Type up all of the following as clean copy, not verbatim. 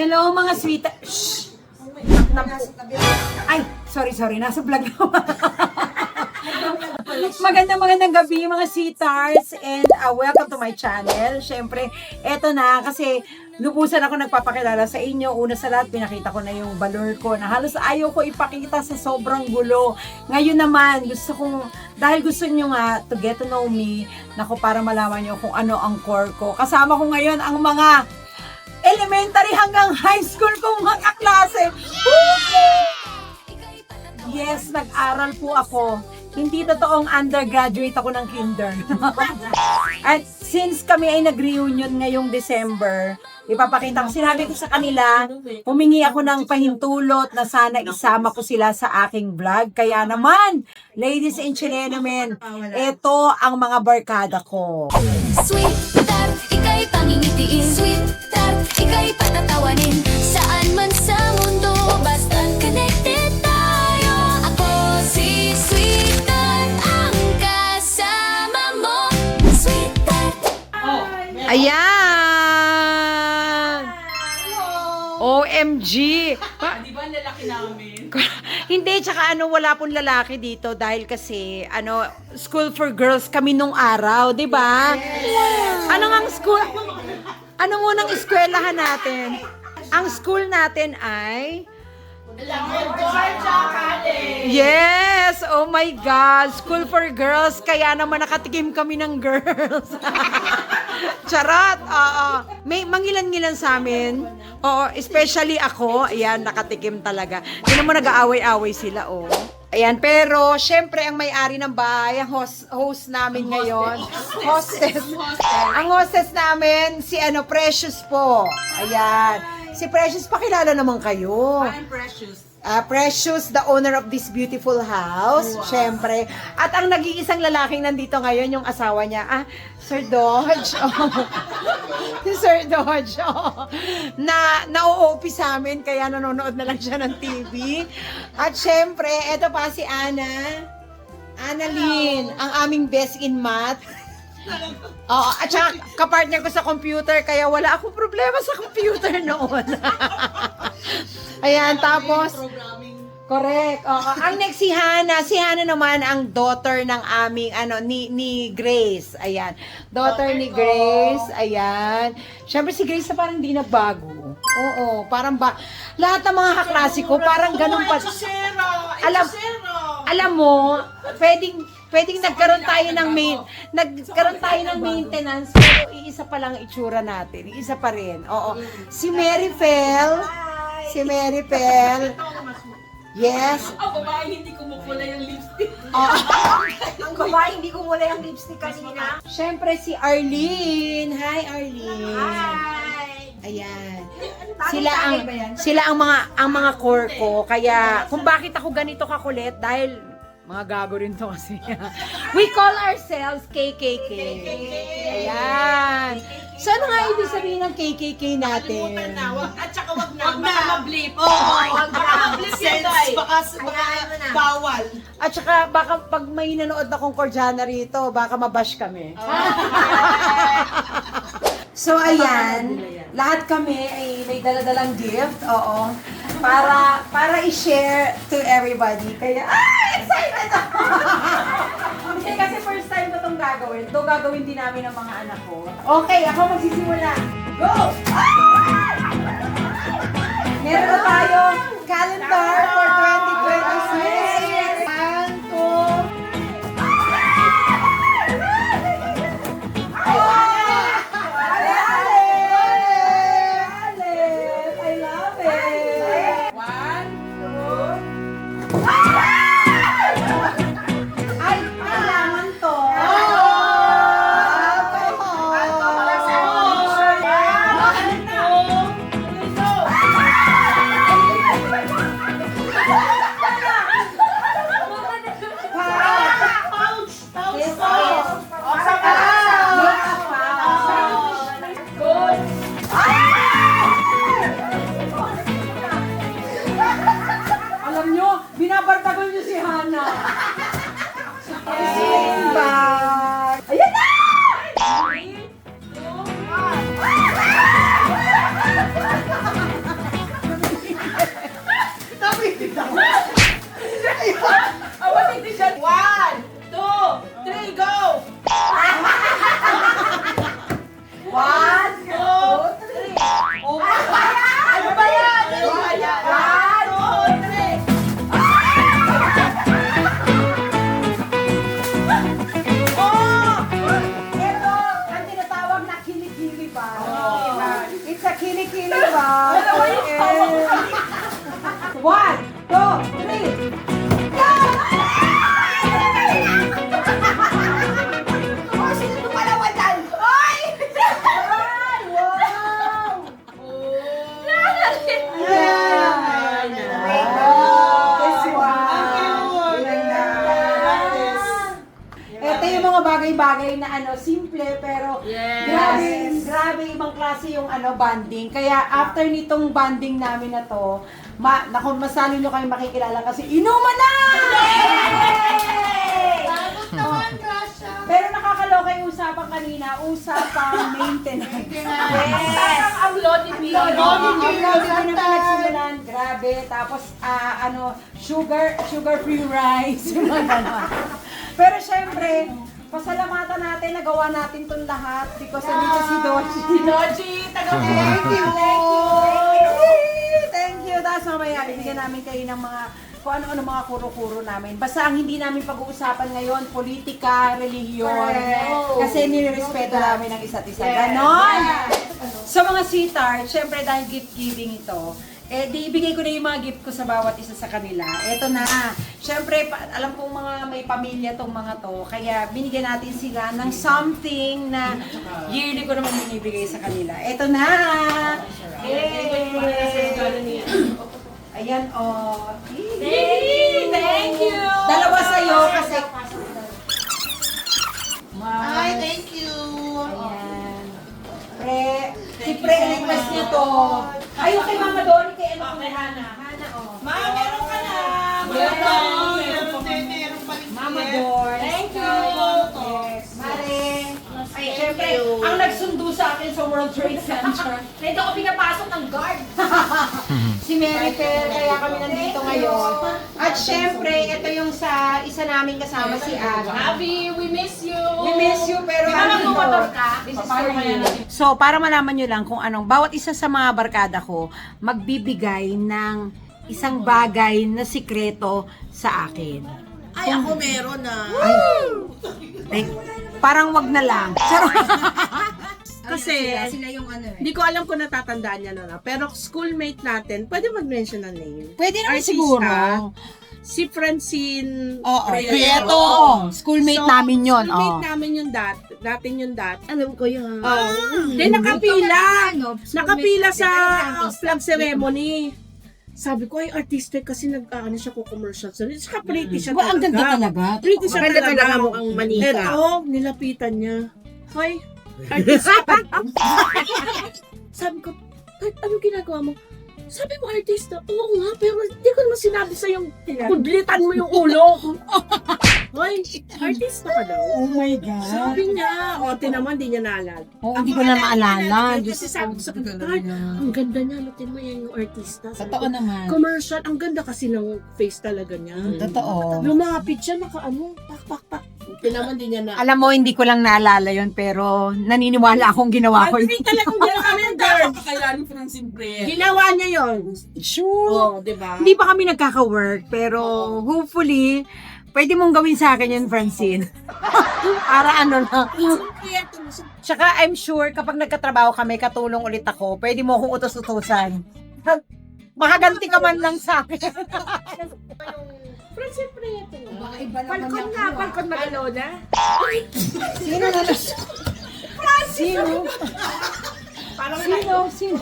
Hello mga sweet. Shh! Ay, sorry. Nasa vlog naman. Magandang gabi mga sweethearts and welcome to my channel. Siyempre, eto na kasi lubusan ako nagpapakilala sa inyo. Una sa lahat, pinakita ko na yung balor ko na halos ayaw ko ipakita sa sobrang gulo. Ngayon naman, dahil gusto nyo nga to get to know me, naku, para malaman nyo kung ano ang core ko. Kasama ko ngayon ang mga elementary hanggang high school kong mga klase. Yes, nag-aral po ako. Hindi totoong undergraduate ako ng kinder. At since kami ay nag-reunion ngayong December, ipapakita ko, sinabi ko sa kanila, humingi ako ng pahintulot na sana isama ko sila sa aking vlog. Kaya naman, ladies and gentlemen, ito ang mga barkada ko. Sweet tart, ika'y pangingitiin. Sweet tart, ika'y patatawanin. Saan man sa mundo, basta connected tayo. Ako si Sweet Tart, ang kasama mo. Sweet Tart. Ayan! OMG! Di ba lalaki namin? Hindi, tsaka wala pong lalaki dito dahil kasi, school for girls kami nung araw, di ba? Ano munang eskwelahan natin? Ang school natin ay... Yes! Oh my God! School for girls, kaya naman nakatikim kami ng girls. Charot! Oo. May mangilan-ngilan sa amin. Oo, especially ako. Ayan, nakatikim talaga. Hindi mo nag-aaway-aaway sila, oh. Ayan, pero syempre ang may-ari ng bahay, ang host namin ngayon. Hostess. Ang hostess namin, si Precious po. Ayan. Si Precious, pakilala naman kayo. I'm Precious. Precious, the owner of this beautiful house, syempre. At ang nag-iisang lalaking nandito ngayon, yung asawa niya, Sir Dodge. Oh. Si Sir Dodge, na nauupi sa amin, kaya nanonood na lang siya ng TV. At syempre, eto pa si Annalyn, ang aming best in math. At saka kapartner ko sa computer, kaya wala akong problema sa computer noon. Ayan, tapos correct. Ang next si Hannah. Si Hannah naman ang daughter ng aming ni Grace. Ayan. Daughter ni Grace. Ayan. Syempre si Grace parang hindi nagbago. Oo, parang lahat ng mga kaklase ko parang ganun pa. Alam mo, pwedeng nagkaroon tayo ng maintenance, pero iisa pa lang itsura natin. Iisa pa rin. Oo. Si Mary Fel. Yes. Ang babae hindi kumukula yung lipstick. Ang babae hindi kumula yung lipstick kanina. Siyempre si Arlene. Hi Arlene. Hi! Ayan. Tagay-tagay ba yan? Sila ang mga core ko. Kaya kung bakit ako ganito kakulit, dahil mga gago rin to kasi. We call ourselves KKK. Ayan. So ano nga ibig sabihin ng KKK natin? At saka wag na mablip. Wag na. Mablip yan tayo. Baka bawal. At saka baka pag may nanood na kong Koreana rito, baka mabash kami. So ayan, lahat kami ay may dala-dalang gift, para i-share to everybody. Kaya, excited ako! Hindi kasi first time ko itong gagawin. Ito gagawin din namin ng mga anak ko. Okay, ako magsisimula. Go! Meron na tayong calendar for 2026. 1, 2, I love it! 1, 2, ay, kailangan to. Oh, sino ito pala dyan? Ay! Ay! Wow! Ito yung mga bagay-bagay na simple pero grabe ibang klase yung bonding. Kaya after nitong bonding namin na to, masalo nyo kayo makikilala kasi inuman na! Pero nakakaloka yung usapan kanina, usapang maintenance. Parang ang lodi bill. Ang nagsimulan, grabe. Tapos, sugar-free rice. Yung mga ganon. Pero syempre, pasalamatan natin, nagawa natin itong lahat because nandito si Doji. Doji, Thank you! Thank you! Tapos mamaya, bibigyan namin kayo ng mga kung ano-ano mga kuro-kuro namin. Basta ang hindi namin pag-uusapan ngayon, politika, relihiyon. Kasi nirespeto namin ang isa't isa. Ganon! Sa mga sweetheart, syempre dahil gift-giving ito, di ibigay ko na yung mga gift ko sa bawat isa sa kanila. Eto na. Syempre, alam kong mga may pamilya tong mga to, kaya binigyan natin sila ng something na yearly ko naman binibigay sa kanila. Eto na! Yay! Ayan, oh. Thank you! Dalawa sa'yo kasi... Ay, thank you! Ayan. Si Pre, request niya to. Ayun kay Mama Dory, kay kay Hana. Hana, oh. Ma, meron ka na! Mama Dory. Thank you! Yes. Mare. Ay, syempre, ang nagsundo sa akin sa World Trade Center. Dito ako pinapasok ng guard. Si Mary Fair, kaya kami nandito ngayon. At syempre, ito yung sa isa namin kasama si Aga. Abby, we miss you! We miss you, pero magmumotor ka? This is for you. So, para malaman nyo lang kung anong, bawat isa sa mga barkada ko, magbibigay ng isang bagay na sikreto sa akin. Ay, ako meron na. Ay, parang wag na lang. Charot. Kasi, Sila yung hindi ko alam kung natatandaan niya na, pero schoolmate natin, pwede mag-mention ng name. Pwede naman Artista, siguro. Si Francine Oo, Prieto. Prieto. Schoolmate namin yun. Schoolmate Oh. namin yun natin yun dati. Alam ko yun. Then nakapila. Nakapila sa flag ceremony. Sabi ko, ay, artista kasi nag-ano siya ko commercial. Saka pretty siya Wow, ang ganda talaga. Pretty siya Maganda talaga. talaga mukhang manika. Ito, nilapitan niya. Hoy, artista. Sabi ko, "Ay, anong ginagawa mo? Sabi mo, artista, oo nga, pero hindi ko naman sinabi sa'yo, kudlitan mo yung ulo. Hoy, artista ka daw. Oh my God. Sabi niya, o, tinaman, di niya naalala. Oh, hindi ko na maalala. Kasi sabi ko sa kanya, ang ganda niya, lutin mo yan yung artista. Sabi Totoo ko, naman. commercial, ang ganda kasi ng face talaga niya. Totoo. Lumapit siya, pak. Tinaman, di niya na. Alam mo, hindi ko lang naalala yon pero naniniwala akong ginawa ko yun. Talagang ginawa niya, girl. Kailangan ko ng simple. Ginawa niya yun. Sure. Oo, di ba? Hindi pa kami nagkaka-work, pero hopefully, pwede mong gawin sa akin yun, Francine. Para ano lang. Tsaka I'm sure, kapag nagkatrabaho kami, katulong ulit ako, pwede mo akong utos-utusan. Makaganti ka man lang sa akin. Francine Prieto. Iba naman Palkon yung nga, palkon magalo na. Sino na Sino? Sino?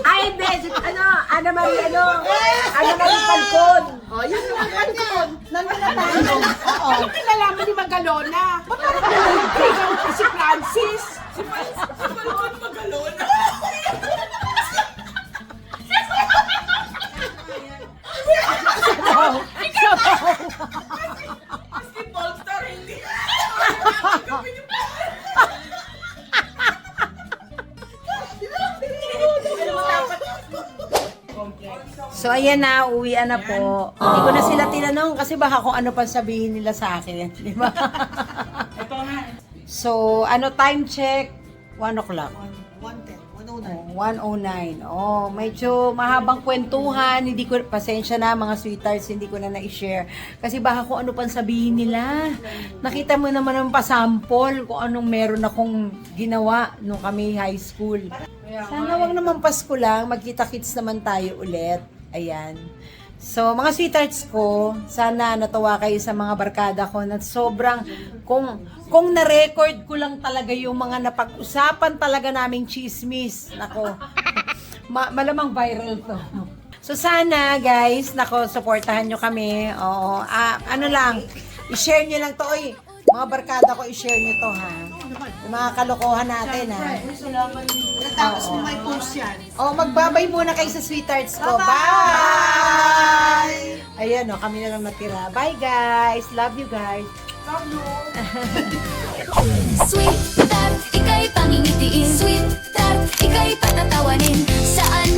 Ay, Besit, Ana Marie, Ana Marie Falcon. Oh, yun yung palkon. Nandun na tayo. Oo. Ano kinalaman ni Magalona? Ba't ako si Francis? Si Palkon Magalona. So ayan na, uwian na po. Hindi ko na sila tinanong kasi baka kung ano pa sabihin nila sa akin, di ba? So, time check, 1 o'clock. 1:09. Oh, medyo mahabang kwentuhan. Hindi ko, pasensya na mga sweethearts, hindi ko na na-share. Kasi baka kung ano pang sabihin nila. Nakita mo naman ang pasample kung anong meron akong ginawa nung kami high school. Sana wag naman Pasko lang, magkita-kits naman tayo ulit. Ayan. So, mga sweethearts ko, sana natuwa kayo sa mga barkada ko na sobrang, kung na-record ko lang talaga yung mga napag-usapan talaga naming chismis. Nako, malamang viral to. So, sana guys, nako, supportahan nyo kami. Oo, ano lang, i-share nyo lang to. Oy, mga barkada ko, i-share nyo to ha. Yung mga kalokohan natin ha. Tapos mo may post yan. Oh, magbabay muna kayo sa sweethearts ko. Bye! Ayan, oh, kami na lang natira. Bye, guys. Love you, guys. Sweet Tart, ika'y pangingitiin. Sweet Tart, ika'y patatawanin. Saan